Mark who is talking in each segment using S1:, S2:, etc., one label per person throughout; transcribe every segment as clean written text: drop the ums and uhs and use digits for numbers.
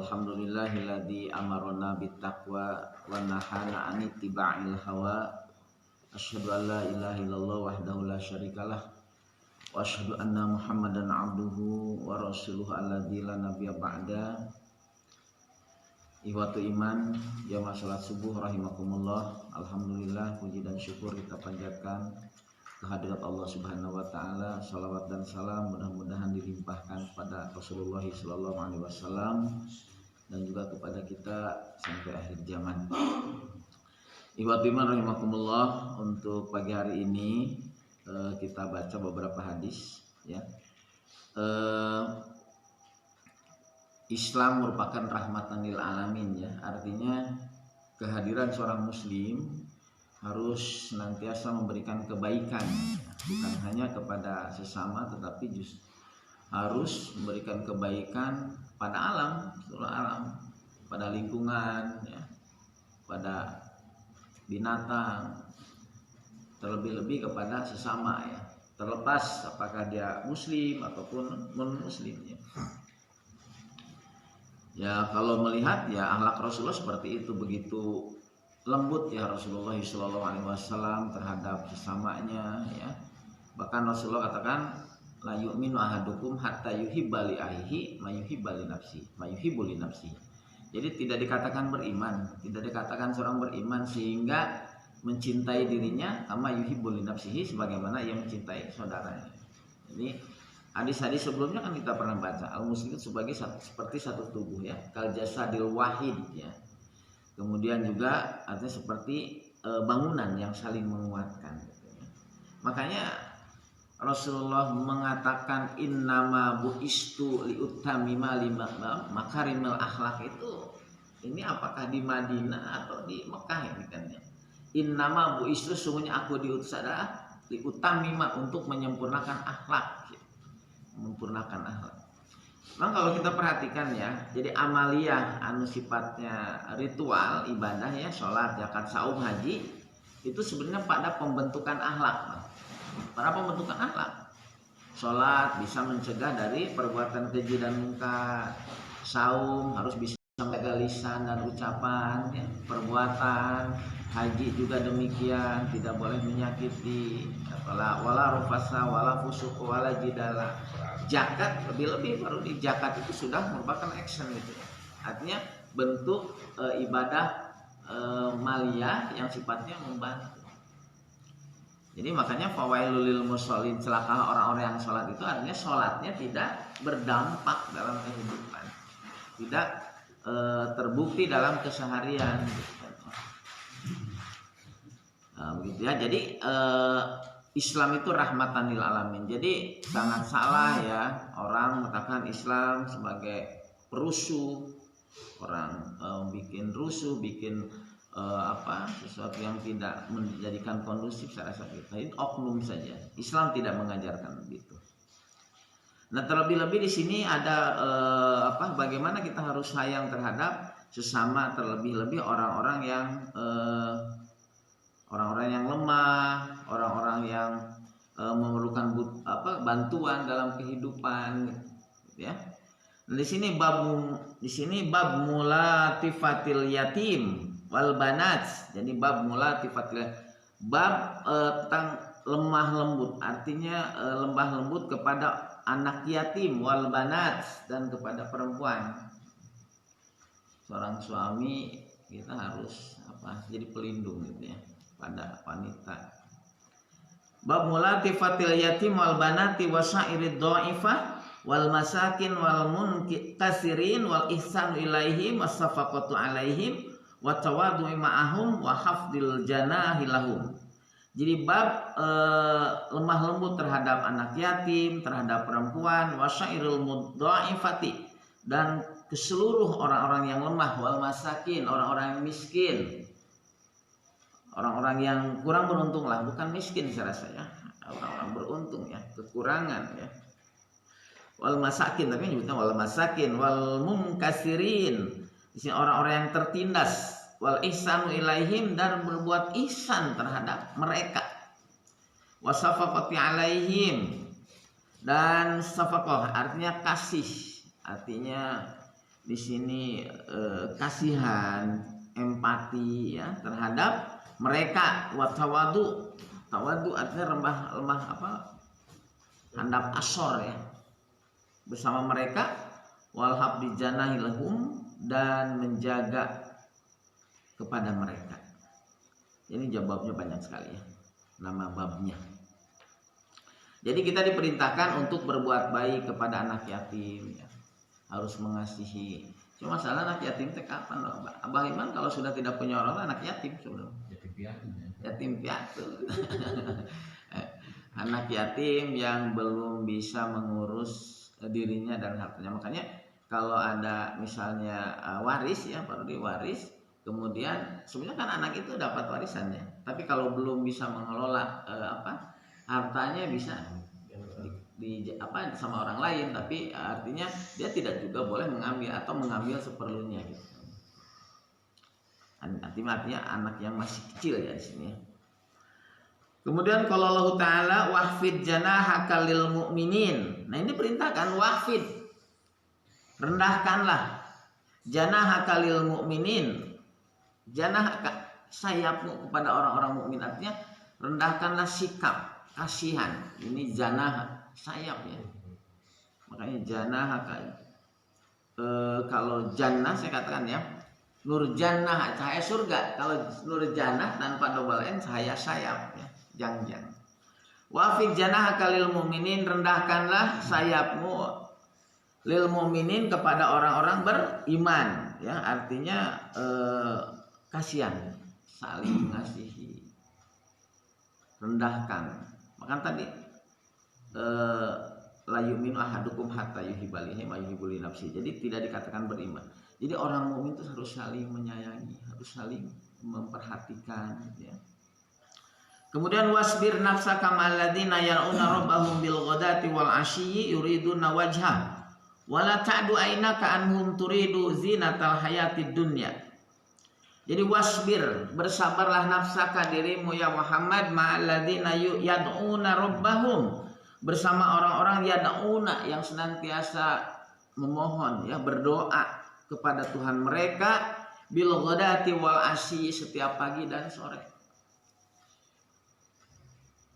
S1: Alhamdulillahilladzi amarona bittaqwa wa nahana 'anittibail hawa. Asyhadu an la ilaha illallah wahdahu la syarikalah wa asyhadu anna Muhammadan 'abduhu wa rasuluhu alladzi la nabiyya ba'da. Ihwatu iman, jamaah salat subuh rahimakumullah. Alhamdulillah, puji dan syukur kita panjatkan kehadirat Allah Subhanahu wa taala. Salawat dan salam mudah-mudahan dilimpahkan kepada Rasulullah sallallahu alaihi wasallam dan juga kepada kita sampai akhir zaman. Ihwatu iman rahimakumullah, untuk pagi hari ini kita baca beberapa hadis ya. Islam merupakan rahmatan lil alamin ya. Artinya kehadiran seorang muslim harus senantiasa memberikan kebaikan, bukan hanya kepada sesama tetapi justru harus memberikan kebaikan pada alam, seluruh alam, pada lingkungan ya, pada binatang, terlebih-lebih kepada sesama ya, terlepas apakah dia muslim ataupun non muslim ya. Ya kalau melihat ya akhlak Rasulullah seperti itu, begitu lembut ya Rasulullah SAW terhadap sesamanya ya. Bahkan Rasulullah katakan la yu'minu ahadukum hatta yuhibba li akhihi ma yuhibba li nafsi. Jadi tidak dikatakan beriman, tidak dikatakan seorang beriman sehingga mencintai dirinya kama yuhibbu li nafsihi, sebagaimana ia mencintai saudaranya. Jadi hadis-hadis sebelumnya kan kita pernah baca al-muslim seperti satu tubuh ya, kal jasadil wahid ya. Kemudian juga artinya seperti bangunan yang saling menguatkan gitu ya. Makanya Rasulullah mengatakan innama bu'istu liutamima lima makarimil akhlak itu. Ini apakah di Madinah atau di Mekah ini kan ya. Innama bu'istu, sungguhnya aku diutus adalah liutamima, untuk menyempurnakan akhlak ya. Menyempurnakan akhlak. Memang kalau kita perhatikan ya, jadi amaliyah anu sifatnya ritual ibadah ya, sholat, zakat, saum, haji, itu sebenarnya pada pembentukan akhlak. Pada pembentukan akhlak. Sholat bisa mencegah dari perbuatan keji dan munkar. Saum harus bisa menjaga lisan dan ucapan ya, perbuatan. Haji juga demikian, tidak boleh menyakiti, wala rufasa, wala fusuq, wala jidala. Zakat lebih-lebih, baru di zakat itu sudah merupakan action gitu. Artinya bentuk ibadah maliyah yang sifatnya membantu. Jadi makanya fawailul lil musallin, celakalah orang-orang yang sholat, itu artinya sholatnya tidak berdampak dalam kehidupan, tidak terbukti dalam keseharian. Nah, begitu ya. Jadi Islam itu rahmatan lil alamin. Jadi sangat salah ya orang mengatakan Islam sebagai perusuh, orang bikin rusuh, bikin sesuatu yang tidak menjadikan kondusif. Saya rasa itu oknum saja. Islam tidak mengajarkan begitu. Nah terlebih-lebih di sini ada bagaimana kita harus sayang terhadap sesama, terlebih-lebih orang-orang yang lemah, orang-orang yang memerlukan bantuan dalam kehidupan, ya. Nah, di sini bab mulatifatil yatim wal banat. Jadi bab mulatifatil, bab tentang lemah lembut, artinya lemah lembut kepada anak yatim wal banat, dan kepada perempuan. Seorang suami kita harus jadi pelindung gitu ya pada wanita. Bab mulatifatil yatim wal banati wasairid dhaifah wal masakin wal munkasirin wal ihsanu ilaihim wasafaqatu alaihim wa tawaddu'i ma'ahum wa hafdil janahi lahum. Jadi bab lemah lembut terhadap anak yatim, terhadap perempuan, wasairil mudhaifati, dan ke seluruh orang-orang yang lemah, wal masakin, orang-orang yang miskin, orang-orang yang kurang beruntung lah, bukan miskin saya rasa ya, orang-orang beruntung ya, kekurangan ya. Wal masakin, tapi nyebutnya wal masakin, wal munkasirin, di sini orang-orang yang tertindas, wal ihsanu ilaihim, dan berbuat ihsan terhadap mereka, wasafaqati alaihim, dan safaqah artinya kasih, artinya di sini kasihan, empati ya terhadap mereka. Wa tawadu artinya lemah apa? Handap asor ya. Bersama mereka wal habdi janahi lahum, dan menjaga kepada mereka. Ini jawabnya banyak sekali ya. Nama babnya. Jadi kita diperintahkan untuk berbuat baik kepada anak yatim ya. Harus mengasihi. Cuma masalah anak yatim teh kapan loh? Abah Iman kalau sudah tidak punya orang anak yatim sudah. Yatim piatu. Anak yatim yang belum bisa mengurus dirinya dan hartanya. Makanya kalau ada misalnya waris ya, baru diwaris, kemudian sebenarnya kan anak itu dapat warisannya. Tapi kalau belum bisa mengelola hartanya bisa sama orang lain, tapi artinya dia tidak juga boleh mengambil atau mengambil seperlunya gitu. Artinya anak yang masih kecil ya di sini. Kemudian kalau Allah Ta'ala wahfid janahaka lil mu'minin. Nah ini perintahkan wahfid, rendahkanlah janahaka lil mu'minin. Janahaka, sayapmu kepada orang-orang mukmin, artinya rendahkanlah sikap kasihan. Ini janah, sayap ya. Makanya janah kalau jannah saya katakan ya, nur jannah cahaya surga. Kalau nur jannah tanpa double n cahaya sayap ya, jangjang. Wa fi janah kalil mu'minin, rendahkanlah sayapmu lil mu'minin kepada orang-orang beriman ya, artinya kasihan, saling mengasihi, rendahkan. Maka tadi la yu'minu ahadukum hatta yuhibba lihi ma yuhibbu li nafsi. Jadi tidak dikatakan beriman. Jadi orang mukmin itu harus saling menyayangi, harus saling memperhatikan ya. Kemudian wasbir nafsaka ma'al ladzina yar'una rabbahum bil ghadati wal 'ashyi yuriduna wajha wala ta'du ainaka anhum turidu zinatal hayatid dunya. Jadi wasbir, bersabarlah nafsaka dirimu ya Muhammad ma'al ladzina yad'una rabbahum, bersama orang-orang yad'una yang senantiasa memohon ya, berdoa kepada Tuhan mereka bil ghadati wal 'ashyi, setiap pagi dan sore.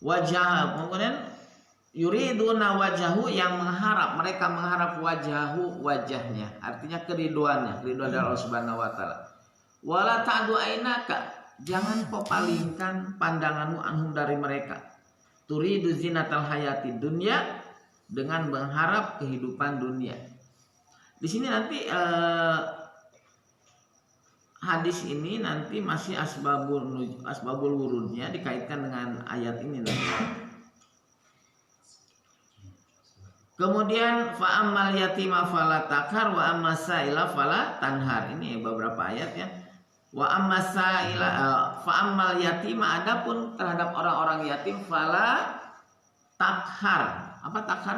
S1: Wajah, kemudian yuriduna wajahu, yang mengharap, mereka mengharap wajahu, wajahnya, artinya keriduannya, keriduan dari Allah Subhanahu wa taala. Wala ta'du ainaka, jangan kau palingkan pandanganmu anhum dari mereka. Turidu zinatal hayati dunya, dengan mengharap kehidupan dunia. Di sini nanti hadis ini nanti masih asbabul wurudnya dikaitkan dengan ayat ini nanti. Kemudian fa'ammal yatima fala takhar wa ammas sa'ila fala tanhar. Ini beberapa ayat ya. Wa ammas sa'ila fa'ammal yatima, adapun terhadap orang-orang yatim fala takhar. Apa takhar?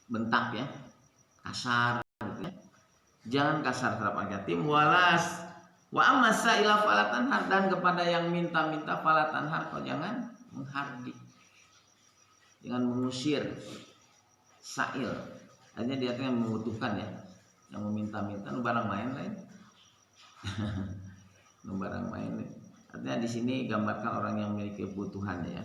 S1: Bentak ya. Kasar gitu ya. Jangan kasar terhadap anak yatim. Walas wa ammas sa'ila fala tanhar, dan kepada yang minta-minta fala tanhar, kau jangan menghardik. Dengan mengusir sa'il, artinya dia yang membutuhkan ya, yang meminta-minta, nu barang main lain, nu barang main. Artinya di sini gambarkan orang yang memiliki kebutuhan ya.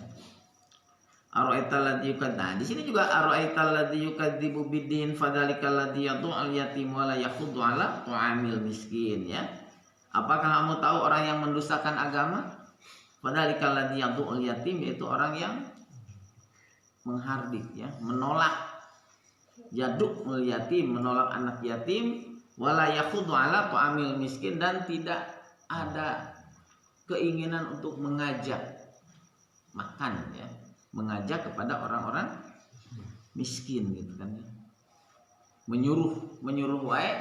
S1: Ara'aital ladzi yukadzib. Nah, di sini juga ara'aital ladzi yukadzibu biddin fadzalikal ladzi yad'ul yatim wa la yakhuddu 'ala ta'amil miskin ya. Apakah kamu tahu orang yang mendustakan agama? Fadzalikal ladzi yad'ul yatim, yaitu orang yang menghardik ya, menolak, yad'ul yatim, menolak anak yatim, wala yakhuddu 'ala ta'amil miskin, dan tidak ada keinginan untuk mengajak makan ya, mengajak kepada orang-orang miskin gitu kan ya. Menyuruh wae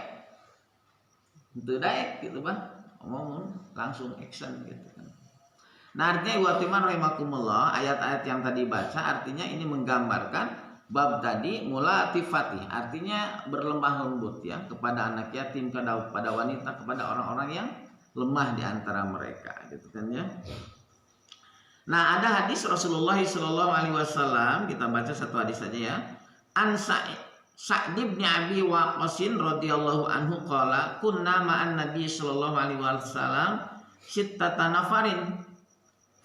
S1: henteu daek gitu Bang. Ngomong langsung action gitu kan. Nah, artinya watiman rahimakumullah, ayat-ayat yang tadi baca artinya ini menggambarkan bab tadi mulatifati, artinya berlemah lembut ya kepada anak yatim, kepada wanita, kepada orang-orang yang lemah di antara mereka gitu kan ya. Nah, ada hadis Rasulullah SAW, kita baca satu hadis saja ya. An Sa'd bin Abi Waqqas radhiyallahu anhu qala kunna ma'an Nabi sallallahu alaihi wasallam sittata nafarin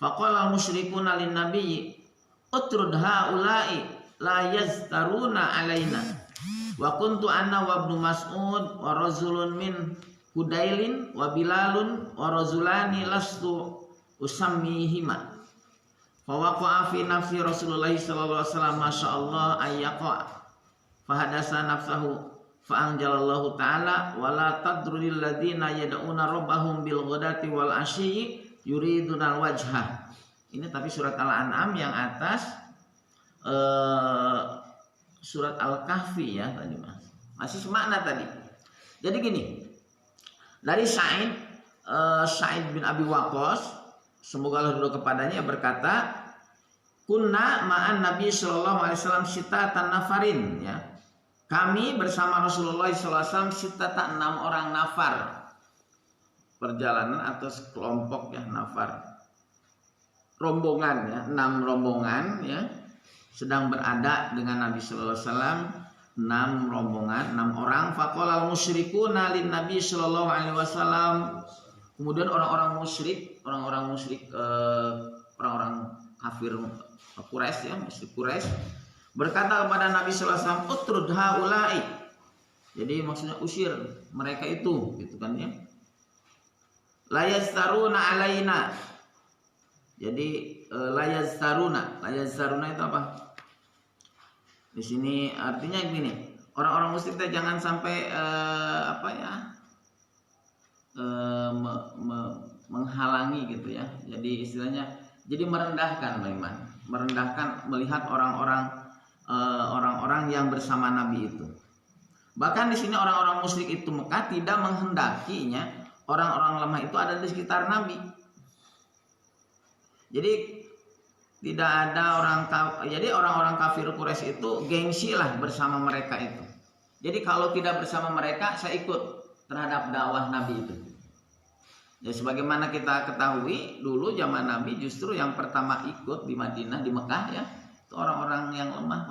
S1: faqala musyrikuna lin nabiyyi utrud haula'i la yaztaruna alaina wa kuntu anna wa ibnu Mas'ud wa rajulun min Hudailin wa Bilalun wa rajulani lastu usammihima fa waqa'a fi nafsi Rasulullah sallallahu alaihi wasallam masyaallah ayyaqa fahadasa nafsahu fa'anjalallahu ta'ala wala tadrulil ladina yad'una rabbahum bil ghadati wal asyi yuridunal wajhah. Ini tapi surat Al-An'am yang atas, surat Al-Kahfi ya tadi Mas. Masih semakna tadi. Jadi gini, dari Sa'id bin Abi Waqqas, semoga Allah ridho kepadanya, berkata, kunna ma'an Nabi sallallahu alaihi wasallam sitatan nafarin ya. Kami bersama Rasulullah SAW sitata 6 orang nafar, perjalanan atau sekelompok ya, nafar rombongan ya, 6 rombongan ya, sedang berada dengan Nabi SAW 6 rombongan, 6 orang. Faqala al-musyrikuna lin Nabi sallallahu alaihi wasallam. Kemudian orang-orang musyrik kafir Quraisy ya, musyrik Quraisy berkata kepada Nabi sallallahu alaihi wasallam, utrud haula'i. Jadi maksudnya usir mereka itu, gitu kan ya. La yaztaruna alaina. Jadi la yaztaruna itu apa? Di sini artinya gini, orang-orang musyrik jangan sampai menghalangi gitu ya. Jadi istilahnya jadi merendahkan Bang, merendahkan melihat orang-orang yang bersama Nabi itu. Bahkan di sini orang-orang musyrik itu Mekah tidak menghendakinya orang-orang lemah itu ada di sekitar Nabi. Jadi tidak ada orang-orang kafir Quraisy itu gengsi lah bersama mereka itu. Jadi kalau tidak bersama mereka saya ikut terhadap dakwah Nabi itu. Ya sebagaimana kita ketahui dulu zaman Nabi justru yang pertama ikut di Madinah, di Mekah ya, itu orang-orang yang lemah,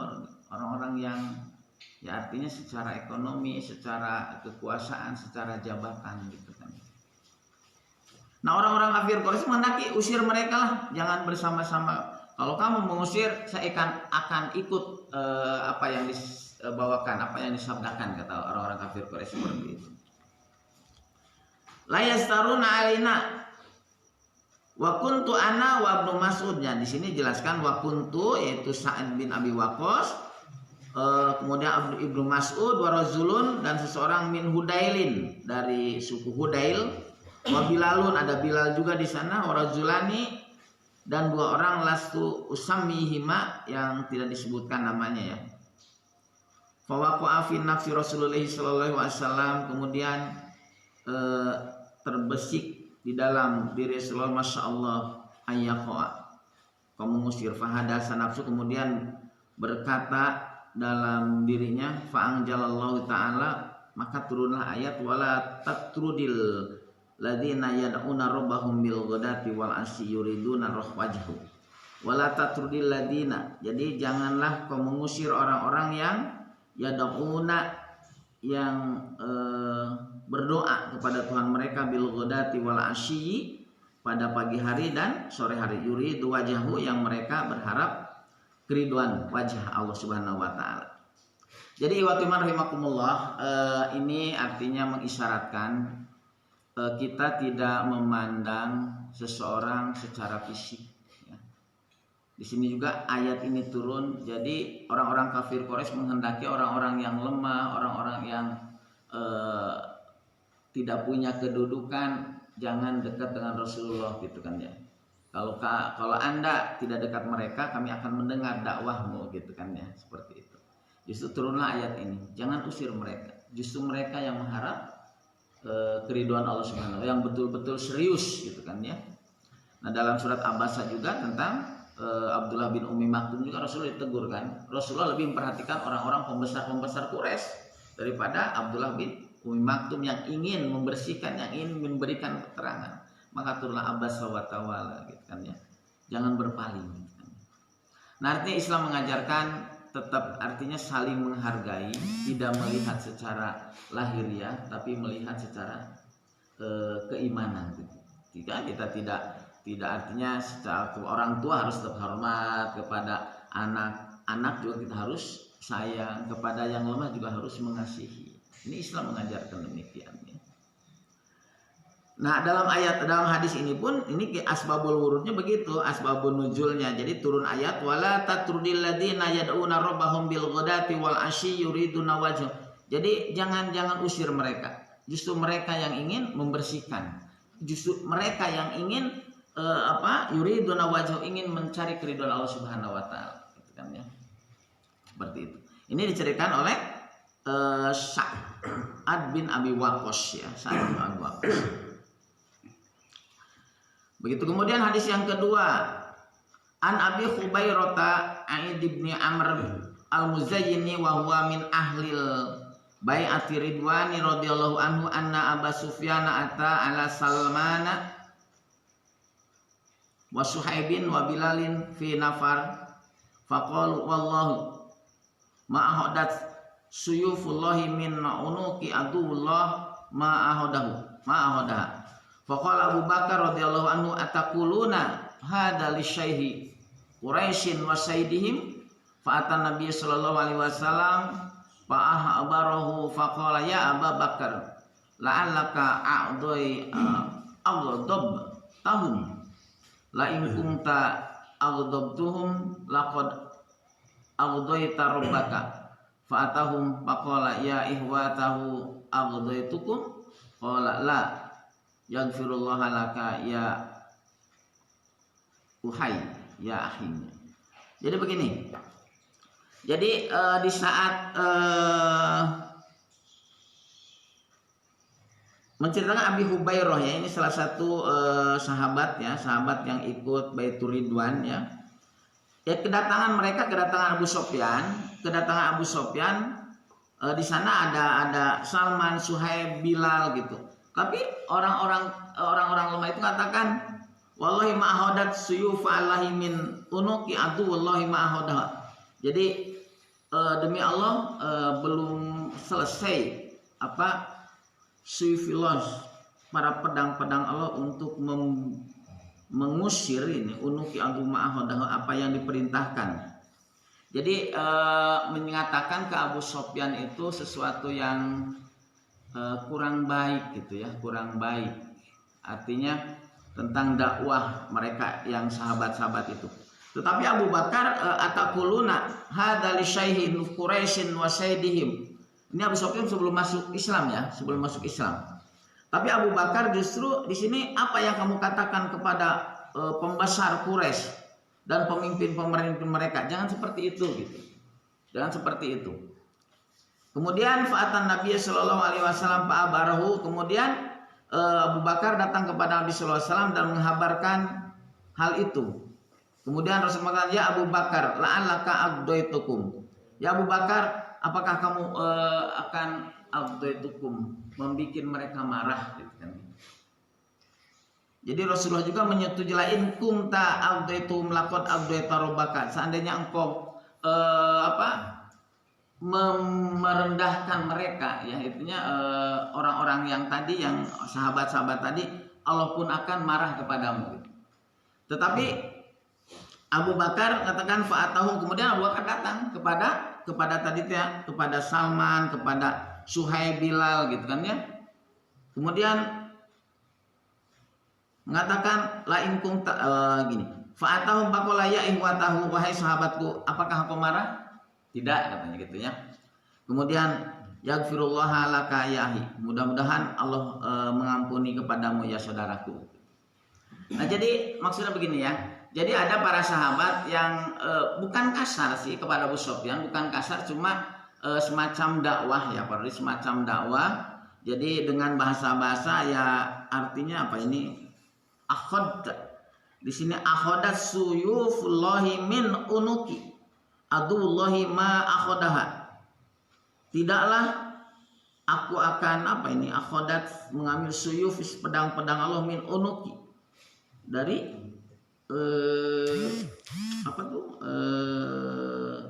S1: orang-orang yang ya artinya secara ekonomi, secara kekuasaan, secara jabatan gitu kan. Nah orang-orang kafir Quraisy menghendaki usir mereka lah, jangan bersama-sama. Kalau kamu mengusir, saya akan ikut apa yang dibawakan, apa yang disabdakan, kata orang-orang kafir Quraisy seperti itu. La yastaruna alaina wa kuntu ana wa ibnu Mas'udnya. Di sini jelaskan wa kuntu yaitu Sa'id bin Abi Waqqas, kemudian ibnu Mas'ud wa rajulun dan seseorang min Hudailin dari suku Hudail, wa Bilalun ada Bilal juga di sana, wa rajulani dan 2 orang lastu usammihima yang tidak disebutkan namanya ya. Fa waqa'a fi nafsi Rasulullah sallallahu alaihi wasallam, kemudian terbesik di dalam diri Rasulullah masyaallah ayyaqa, kamu mengusir fahadasa nafsu, kemudian berkata dalam dirinya fa'anjalallahu ta'ala, maka turunlah ayat wala tatrudil ladzina yad'una rabbahum bil ghadati wal asyi yuriduna wajhu wala tatrudil ladzina. Jadi janganlah kau mengusir orang-orang yang yad'una yang berdoa kepada Tuhan mereka bil ghadati wal asyi pada pagi hari dan sore hari, yuridu wajhahu yang mereka berharap keriduan wajah Allah Subhanahu wa taala. Jadi iwatiman rahimakumullah, ini artinya mengisyaratkan kita tidak memandang seseorang secara fisik ya. Di sini juga ayat ini turun, jadi orang-orang kafir Quraisy menghendaki orang-orang yang lemah, orang-orang yang tidak punya kedudukan, jangan dekat dengan Rasulullah gitu kan ya. Kalau Anda tidak dekat mereka, kami akan mendengar dakwahmu gitu kan ya, seperti itu. Justru turunlah ayat ini, jangan usir mereka. Justru mereka yang mengharap keriduan Allah Subhanahu wa taala, yang betul-betul serius gitu kan ya. Nah, dalam surat Abasa juga tentang Abdullah bin Ummi Maktum juga Rasulullah ditegur kan. Rasulullah lebih memperhatikan orang-orang pembesar-pembesar Quraisy daripada Abdullah bin Ummi Maktum yang ingin membersihkan, yang ingin memberikan keterangan. Maka turunlah Abasa wa tawalla gitu kan ya. Jangan berpaling gitu kan. Nah, artinya Islam mengajarkan tetap artinya saling menghargai, tidak melihat secara lahiriah tapi melihat secara keimanan gitu. Kita tidak artinya secara orang tua harus tetap hormat kepada anak juga kita harus sayang, kepada yang lemah juga harus mengasihi. Ini Islam mengajarkan demikian. Nah, dalam hadis ini pun ini asbabul wurudnya begitu, asbabun nuzulnya. Jadi turun ayat wala tatrudil ladzina yad'una rabbahum bil ghadati wal asyi yuriduna wajh. Jadi jangan usir mereka. Justru mereka yang ingin membersihkan. Justru mereka yang ingin yuriduna wajh, ingin mencari keridhaan Allah Subhanahu wa taala, gitu kan ya. Seperti itu. Ini diceritakan oleh Sa'ad bin Abi Waqqas ya, Sa'ad bin Abi Waqqas. Begitu. Kemudian hadis yang kedua, an Abi Khubairata Aid bin Amr al-Muzayyini wa huwa min ahlil bai'ati ridwani radhiyallahu anhu anna Aba Sufyan ata ala Salmana wa Suhaibin wa Bilalin fi nafar faqalu wallahu ma ahadat suyufullahi min unuqi aduwullah ma ahadaha. Faqala Abu Bakar radhiyallahu anhu ataquluna hadza lisyaihi Quraisyin wa sayyidihim fa atan Nabiy sallallahu alaihi wasallam fa ahbarahu faqala ya Abu Bakar la'allaka aghdab tahum la in kunta aghdabtuhum laqad aghdayta rabbaka fa atahum faqala ya ihwatahu aghdaytukum qala la yaghfirullah laka ya uhai ya akhirnya. Jadi begini. Jadi di saat menceritakan Abi Hubairah ya, ini salah satu sahabat yang ikut Baitur Ridwan ya. Ya kedatangan Abu Sofyan di sana ada Salman, Suhaib, Bilal gitu. Tapi orang-orang lemah itu katakan wallahi ma'ahodat suyufa allahi min unuki adu wallahi ma'ahodah. Jadi demi Allah belum selesai suyufillah, para pedang-pedang Allah untuk mengusir ini unuki adu ma'ahodah, apa yang diperintahkan. Jadi mengatakan ke Abu Sofyan itu sesuatu yang kurang baik gitu ya, kurang baik. Artinya tentang dakwah mereka yang sahabat-sahabat itu. Tetapi Abu Bakar ataquluna hadza li syaihin Quraisyin wa sayyidihim. Ini Abu Sufyan sebelum masuk Islam ya, sebelum masuk Islam. Tapi Abu Bakar justru di sini apa yang kamu katakan kepada pembesar Quraisy dan pemimpin mereka, jangan seperti itu gitu. Jangan seperti itu. Kemudian fa'atan Nabi sallallahu alaihi wasallam fa'abarahu, kemudian Abu Bakar datang kepada Nabi sallallahu alaihi wasallam dan menghabarkan hal itu. Kemudian Rasulullah mengatakan, ya Abu Bakar, la'allaka agdaitukum. Ya Abu Bakar, apakah kamu akan agdaitukum, membikin mereka marah gitu kan. Jadi Rasulullah juga menyetujui lain kumta agdaitum laqad agdaita rabbaka. Seandainya engkau merendahkan mereka ya, itunya orang-orang yang tadi, yang sahabat-sahabat tadi, Allah pun akan marah kepadamu. Tetapi Abu Bakar katakan fa'atahu, kemudian Abu Bakar datang kepada tadi ya, kepada Salman, kepada Suhaib, Bilal gitu kan ya. Kemudian mengatakan la in kunta gini, fa'atahu faqala ya ihwatahu, wahai sahabatku, apakah engkau marah? Tidak, katanya gitu ya. Kemudian yaghfirullah laka yahi, mudah-mudahan Allah mengampuni kepadamu ya saudaraku. Nah, jadi maksudnya begini ya. Jadi ada para sahabat yang bukan kasar sih kepada Abu Sufyan, bukan kasar, cuma semacam dakwah ya, semacam dakwah. Jadi dengan bahasa-bahasa ya, artinya apa ini? Akhad. Di sini akhadat suyufullahi min unuki adullahi ma akhadaha. Tidaklah aku akan akhadat, mengambil suyuf, pedang-pedang Allah, min unuki,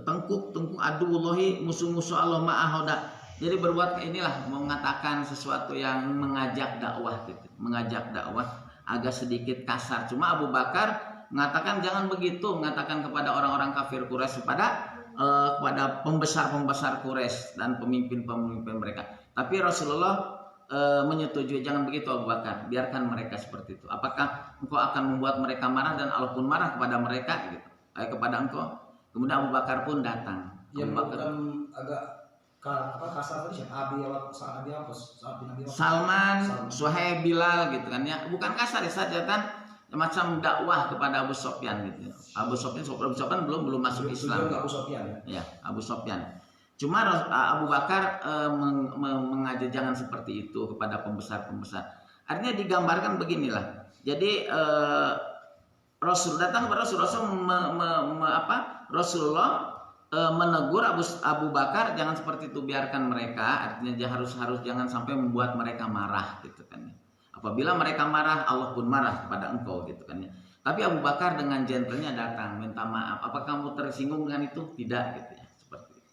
S1: tengkuk aduwullahi, musuh-musuh Allah ma'ahoda. Jadi berbuat inilah, mengatakan sesuatu yang mengajak dakwah gitu. Mengajak dakwah agak sedikit kasar. Cuma Abu Bakar mengatakan jangan begitu, mengatakan kepada orang-orang kafir Quraisy, kepada pembesar-pembesar Quraisy dan pemimpin-pemimpin mereka. Tapi Rasulullah menyetujui, jangan begitu Abu Bakar, biarkan mereka seperti itu. Apakah engkau akan membuat mereka marah dan Allah pun marah kepada mereka gitu, kepada engkau? Kemudian Abu Bakar pun datang.
S2: Yang
S1: Abu Bakar
S2: agak kasar tadi siapa?
S1: Salman, Suhaib, Bilal gitu kan ya. Bukan kasar ya, saja kan macam dakwah kepada Abu Sofyan gitu. Abu Sofyan belum masuk Islam.
S2: Abu Sofyan.
S1: Ya, Abu Sofyan. Cuma Abu Bakar mengajak jangan seperti itu kepada pembesar-pembesar. Artinya digambarkan beginilah. Jadi Rasul datang kepada Rasulullah menegur Abu Bakar jangan seperti itu, biarkan mereka. Artinya dia harus jangan sampai membuat mereka marah gitu kan ya. Apabila mereka marah, Allah pun marah kepada engkau gitu kan ya. Tapi Abu Bakar dengan gentlenya datang minta maaf. Apakah kamu tersinggung dengan itu? Tidak gitu ya, seperti itu.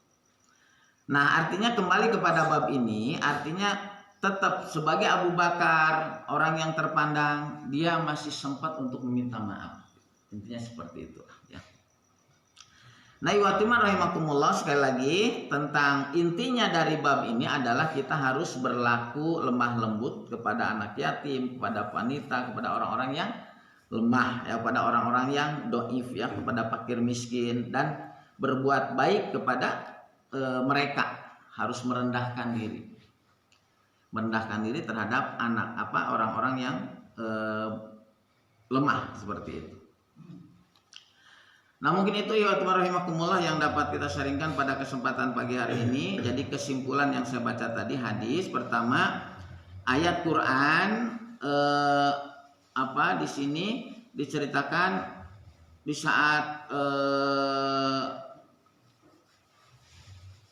S1: Nah, artinya kembali kepada bab ini, artinya tetap sebagai Abu Bakar, orang yang terpandang, dia masih sempat untuk meminta maaf. Intinya seperti itu ya. Nah, iwatiman rahimakumullah, sekali lagi tentang intinya dari bab ini adalah kita harus berlaku lemah lembut kepada anak yatim, kepada wanita, kepada orang-orang yang lemah ya, kepada orang-orang yang doif ya, kepada fakir miskin, dan berbuat baik kepada mereka. Harus merendahkan diri terhadap orang-orang yang lemah seperti itu. Nah, mungkin itu ya rahimakumullah yang dapat kita sharingkan pada kesempatan pagi hari ini. Jadi kesimpulan yang saya baca tadi, hadis pertama, ayat Quran di sini diceritakan di saat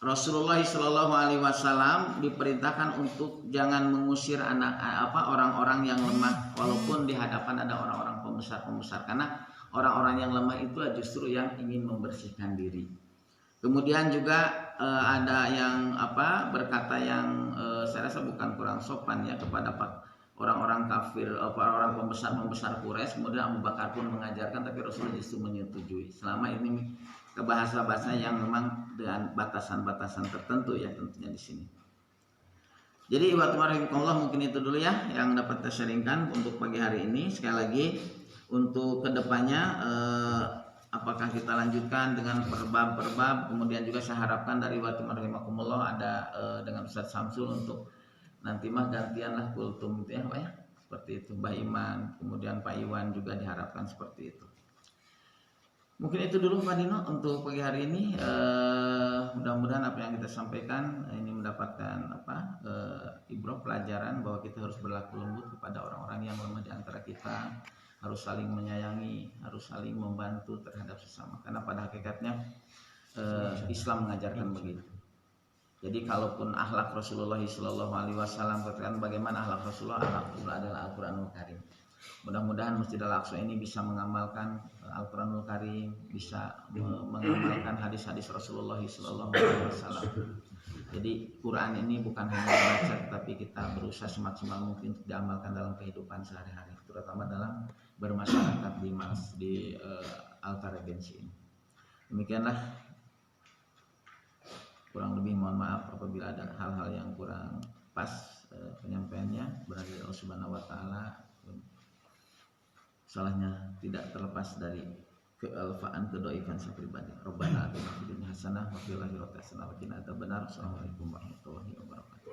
S1: Rasulullah SAW diperintahkan untuk jangan mengusir orang-orang yang lemah walaupun di hadapan ada orang-orang pembesar, karena orang-orang yang lemah itu justru yang ingin membersihkan diri. Kemudian juga ada yang berkata yang saya rasa bukan kurang sopan ya kepada orang-orang kafir, orang pembesar Quraisy. Kemudian Abu Bakar pun mengajarkan, tapi Rasulullah justru menyetujui. Selama ini bahasa-bahasa yang memang dengan batasan-batasan tertentu ya tentunya di sini. Jadi Allah mungkin itu dulu ya yang dapat saya sharingkan untuk pagi hari ini. Sekali lagi, untuk kedepannya apakah kita lanjutkan dengan perbab, kemudian juga saya harapkan dari rahimakumullah ada dengan Ustaz Samsul untuk nanti gantian lah kultum itu ya Pak ya, seperti itu. Mbah Iman, kemudian Pak Iwan juga diharapkan seperti itu. Mungkin itu dulu Pak Dino untuk pagi hari ini. Mudah-mudahan apa yang kita sampaikan ini mendapatkan ibrah, pelajaran bahwa kita harus berlaku lembut kepada orang-orang yang lemah di antara kita, harus saling menyayangi, harus saling membantu terhadap sesama, karena pada hakikatnya Islam mengajarkan begitu. Jadi kalaupun akhlak Rasulullah SAW, katakan bagaimana akhlak Rasulullah adalah Al-Quranul Karim. Mudah-mudahan Masjid Al-Aqsa ini bisa mengamalkan Al-Quranul Karim, bisa mengamalkan hadis-hadis Rasulullah SAW. Jadi Quran ini bukan hanya baca, tapi kita berusaha semaksimal mungkin untuk diamalkan dalam kehidupan sehari-hari, terutama dalam bermasyarakat di Altar Regency ini. Demikianlah, kurang lebih mohon maaf apabila ada hal-hal yang kurang pas penyampaiannya, berarti Allah Subhanahu wa taala. Salahnya tidak terlepas dari kealfaan, kedoifan saya pribadi. Rabbana atina fid dunya hasanah wa fil akhirati hasanah wa qina adzabannar. Assalamualaikum warahmatullahi wabarakatuh.